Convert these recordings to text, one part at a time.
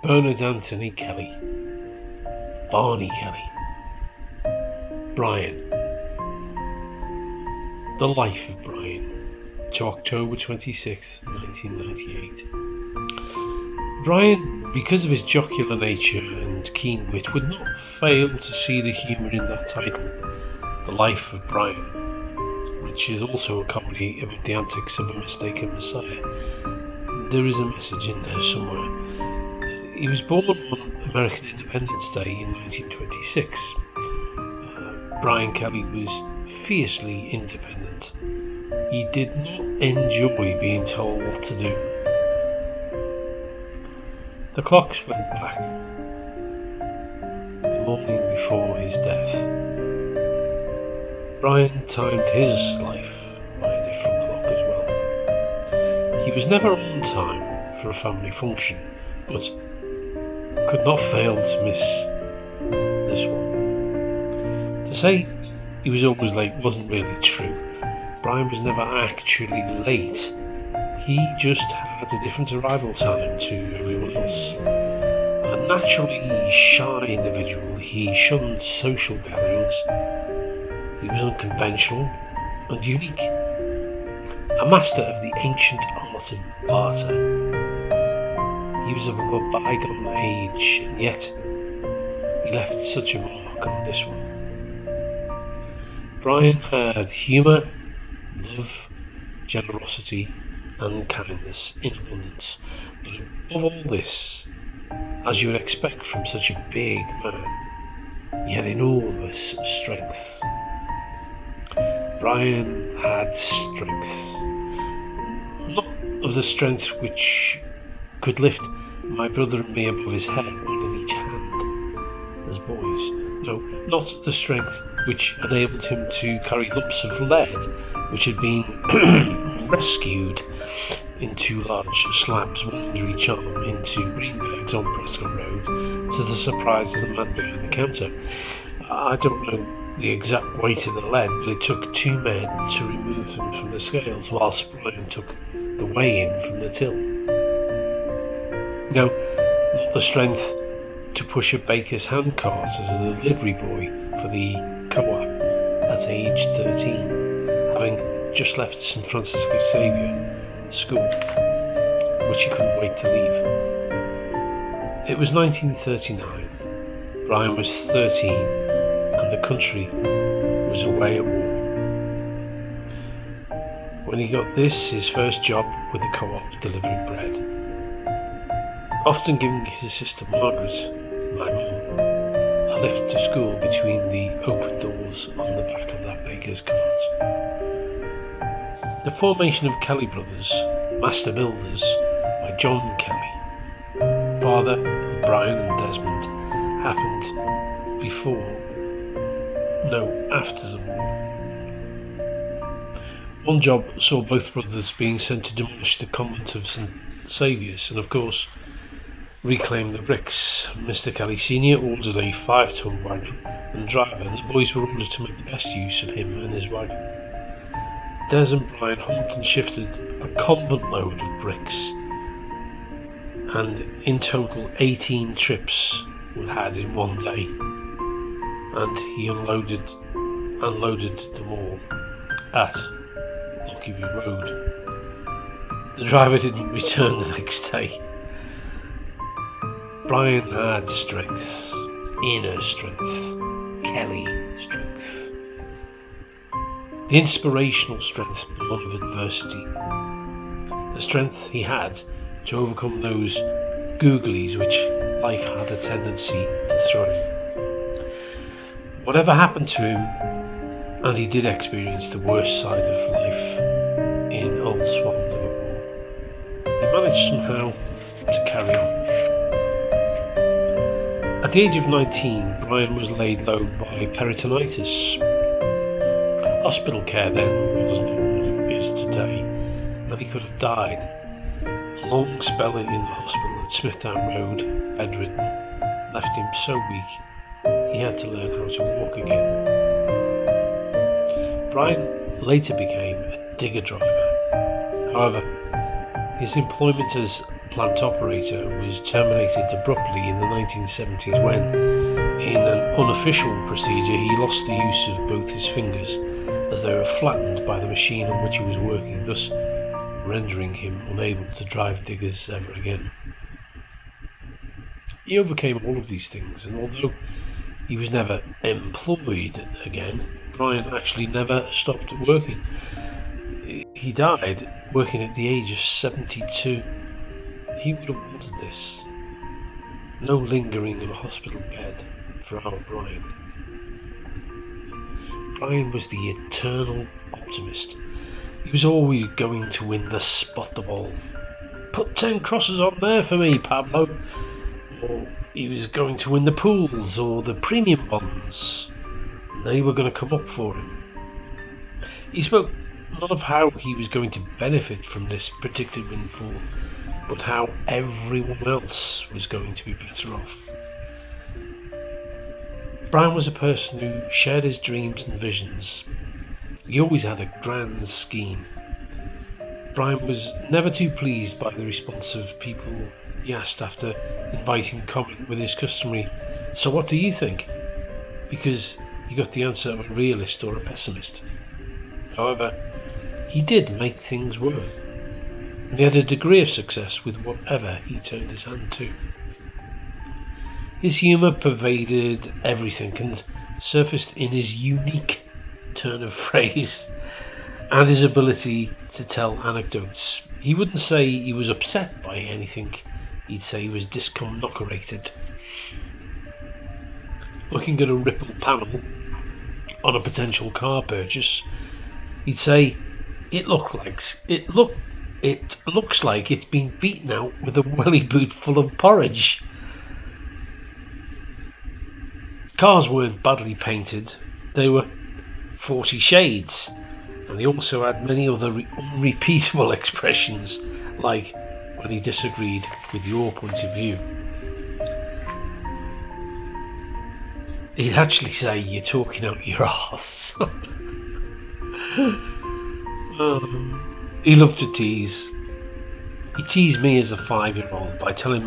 Bernard Anthony Kelly, Barney Kelly, Brian, The Life of Brian, to October 26, 1998. Brian, because of his jocular nature and keen wit, would not fail to see the humour in that title, The Life of Brian, which is also a comedy about the antics of a mistaken messiah. There is a message in there somewhere. He was born on American Independence Day in 1926. Brian Kelly was fiercely independent. He did not enjoy being told what to do. The clocks went back. The morning before his death. Brian timed his life by a different clock as well. He was never on time for a family function, but could not fail to miss this one. To say he was always late wasn't really true. Brian was never actually late. He just had a different arrival time to everyone else. A naturally shy individual, he shunned social gatherings. He was unconventional and unique. A master of the ancient art of barter. He was of a bygone age, and yet he left such a mark on this one. Brian had humour, love, generosity and kindness in abundance, but above all this, as you would expect from such a big man, he had enormous strength. Brian had strength, not of the strength which could lift my brother and me above his head, one in each hand, as boys. No, not the strength which enabled him to carry lumps of lead which had been rescued in two large slabs, one under each arm, into Greenberg's on Prescott Road, to the surprise of the man behind the counter. I don't know the exact weight of the lead, but it took two men to remove them from the scales, whilst Brian took the weigh-in from the till. No, not the strength to push a baker's handcart as a delivery boy for the co-op at age 13, having just left St Francis Xavier School, which he couldn't wait to leave. It was 1939. Brian was 13 and the country was away at war. When he got this, his first job with the co-op, delivering bread, often giving his sister Margaret, my mum, a lift to school between the open doors on the back of that baker's cart. The formation of Kelly Brothers, Master Builders, by John Kelly, father of Brian and Desmond, happened after the war. One job saw both brothers being sent to demolish the convent of St Saviour's and, of course, reclaim the bricks. Mr Kelly Sr. ordered a 5-ton wagon and driver, and the boys were ordered to make the best use of him and his wagon. Des and Brian humped and shifted a convent load of bricks, and in total 18 trips were had in one day, and he unloaded and loaded them all at Lockerbie Road. The driver didn't return the next day. Brian had strength, inner strength, Kelly strength. The inspirational strength born of adversity. The strength he had to overcome those googlies which life had a tendency to throw him. Whatever happened to him, and he did experience the worst side of life in Old Swan, Liverpool, he managed somehow to carry on. At the age of 19, Brian was laid low by peritonitis. Hospital care then wasn't what it is today, and he could have died. A long spell in the hospital at Smithtown Road, bedridden, left him so weak he had to learn how to walk again. Brian later became a digger driver. However, his employment as plant operator was terminated abruptly in the 1970s when, in an unofficial procedure, he lost the use of both his fingers as they were flattened by the machine on which he was working, thus rendering him unable to drive diggers ever again. He overcame all of these things, and although he was never employed again, Brian actually never stopped working. He died working at the age of 72. He would have wanted this. No lingering in a hospital bed for our Brian. Brian was the eternal optimist. He was always going to win the spot the ball. Put 10 crosses on there for me, Pablo. Or he was going to win the pools or the premium bonds. They were going to come up for him. He spoke not of how he was going to benefit from this predicted windfall, but how everyone else was going to be better off. Brian was a person who shared his dreams and visions. He always had a grand scheme. Brian was never too pleased by the response of people he asked after inviting comment with his customary, "So what do you think?" because he got the answer of a realist or a pessimist. However, he did make things work, and he had a degree of success with whatever he turned his hand to. His humour pervaded everything and surfaced in his unique turn of phrase and his ability to tell anecdotes. He wouldn't say he was upset by anything, he'd say he was discomnocorated. Looking at a ripple panel on a potential car purchase, he'd say, It looks like it's been beaten out with a welly boot full of porridge." Cars weren't badly painted, they were 40 shades, and he also had many other unrepeatable expressions, like when he disagreed with your point of view. He'd actually say, "You're talking out your arse." He loved to tease. He teased me as a 5-year-old by telling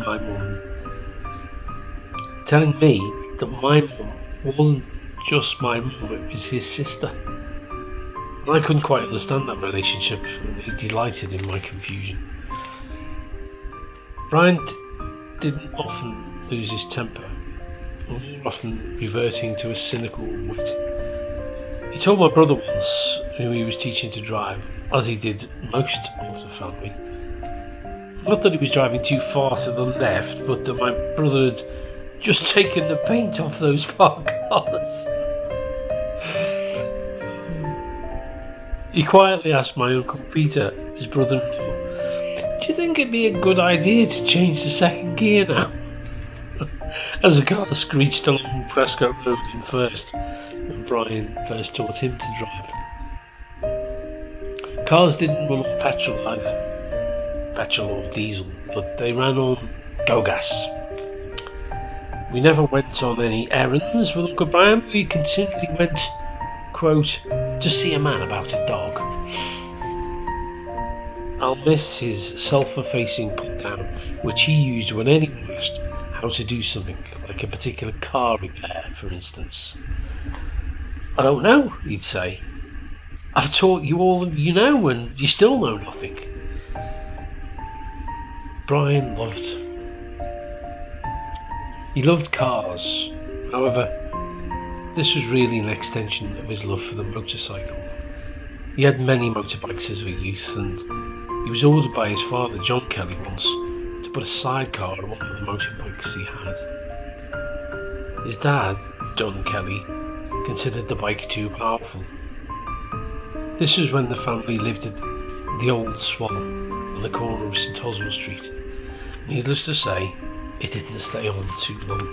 me that my mum wasn't just my mum, it was his sister. And I couldn't quite understand that relationship, and he delighted in my confusion. Brian didn't often lose his temper, more often reverting to a cynical wit. He told my brother once, whom he was teaching to drive, as he did most of the family, not that he was driving too far to the left, but that my brother had just taken the paint off those parked cars. He quietly asked my Uncle Peter, his brother-in-law, "Do you think it'd be a good idea to change the second gear now?" As the car screeched along Prescott Road in first, when Brian first taught him to drive. Cars didn't run on petrol either, petrol or diesel, but they ran on go-gas. We never went on any errands with Uncle Brian, we continually went, quote, "to see a man about a dog." I'll miss his self-effacing put-down, which he used when anyone asked how to do something, like a particular car repair, for instance. "I don't know," he'd say. "I've taught you all you know, and you still know nothing." Brian loved. He loved cars. However, this was really an extension of his love for the motorcycle. He had many motorbikes as a youth, and he was ordered by his father, John Kelly, once to put a sidecar on one of the motorbikes he had. His dad, Don Kelly, considered the bike too powerful. This was when the family lived at the Old Swan on the corner of St Oswald Street. Needless to say, it didn't stay on too long.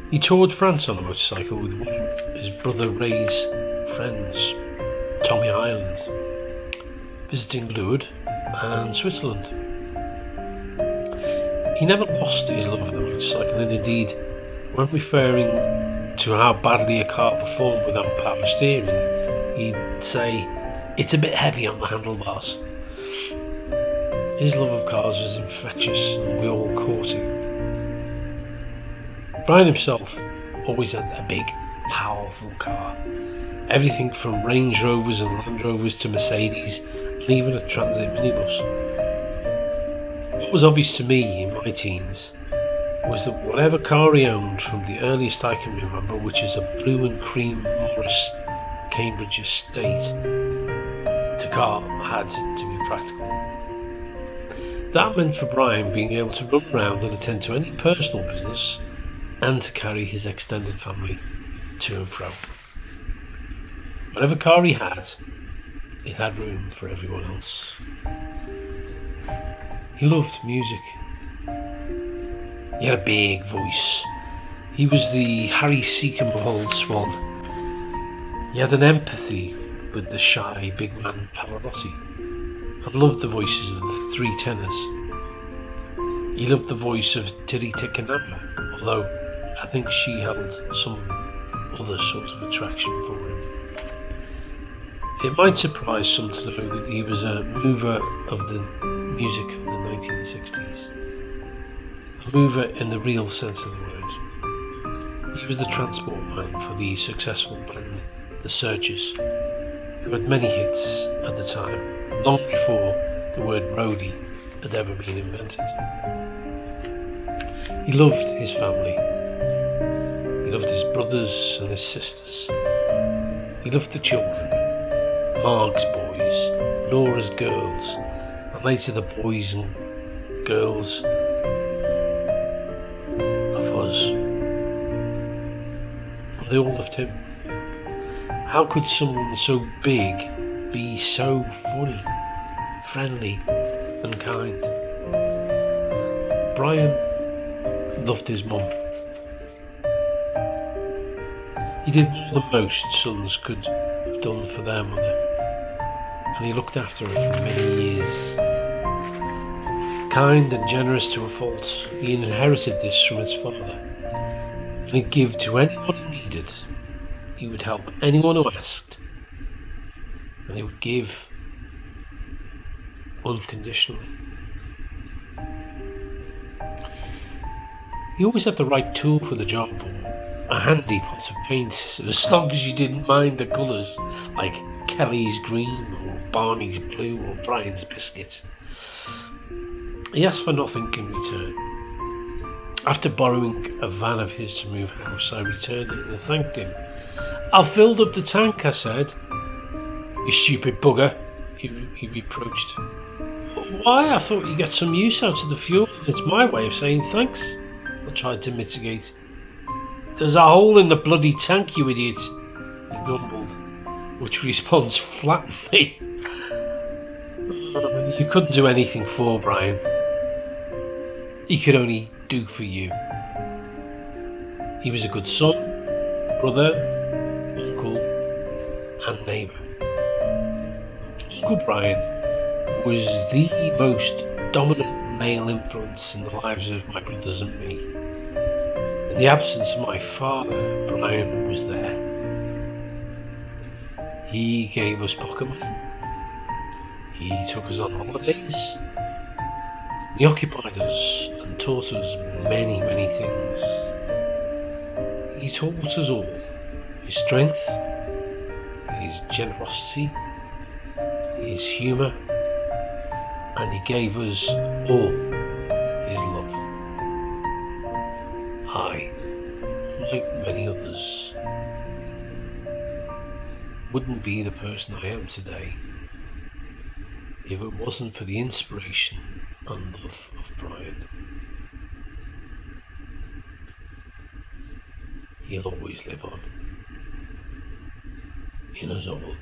He toured France on a motorcycle with one of his brother Ray's friends, Tommy Ireland, visiting Lourdes and Switzerland. He never lost his love of the motorcycle, and indeed, when referring to how badly a car performed without power steering, he'd say, "It's a bit heavy on the handlebars." His love of cars was infectious and we all caught it. Brian himself always had a big, powerful car. Everything from Range Rovers and Land Rovers to Mercedes and even a Transit minibus. What was obvious to me in my teens was that whatever car he owned from the earliest I can remember, which is a blue and cream Morris Cambridge estate, the car had to be practical. That meant for Brian being able to run around and attend to any personal business and to carry his extended family to and fro. Whatever car he had, it had room for everyone else. He loved music. He had a big voice. He was the Harry Seacombe of Old Swan. He had an empathy with the shy big man Pavarotti and loved the voices of the three tenors. He loved the voice of Tiri Te Kanamba, although I think she held some other sort of attraction for him. It might surprise some to know that he was a mover of the music of the 1960s. A mover in the real sense of the word. He was the transport man for the successful band The Searchers, who had many hits at the time, long before the word roadie had ever been invented. He loved his family. He loved his brothers and his sisters. He loved the children, Marg's boys, Nora's girls, and later the boys and girls of us. And they all loved him. How could someone so big be so funny, friendly and kind? Brian loved his mum. He did more than most sons could have done for their mother, and he looked after her for many years. Kind and generous to a fault, he inherited this from his father, and he'd give to anyone who needed. He would help anyone who asked, and he would give unconditionally. He always had the right tool for the job, a handy pot of paint, as long as you didn't mind the colours, like Kelly's green or Barney's blue or Brian's biscuit. He asked for nothing in return. After borrowing a van of his to move house, I returned it and thanked him. "I filled up the tank," I said. "You stupid bugger," he reproached. "Why? I thought you'd get some use out of the fuel. It's my way of saying thanks," I tried to mitigate. "There's a hole in the bloody tank, you idiot," he grumbled, which response flattened me. You couldn't do anything for Brian. He could only do for you. He was a good son, brother, uncle, and neighbour. Uncle Brian was the most dominant male influence in the lives of my brothers and me. In the absence of my father, Brian was there. He gave us pocket money. He took us on holidays. He occupied us and taught us many, many things. He taught us all his strength, his generosity, his humour, and he gave us all his love. I, like many others, wouldn't be the person I am today if it wasn't for the inspiration and love of Brian. He'll always live on in us all.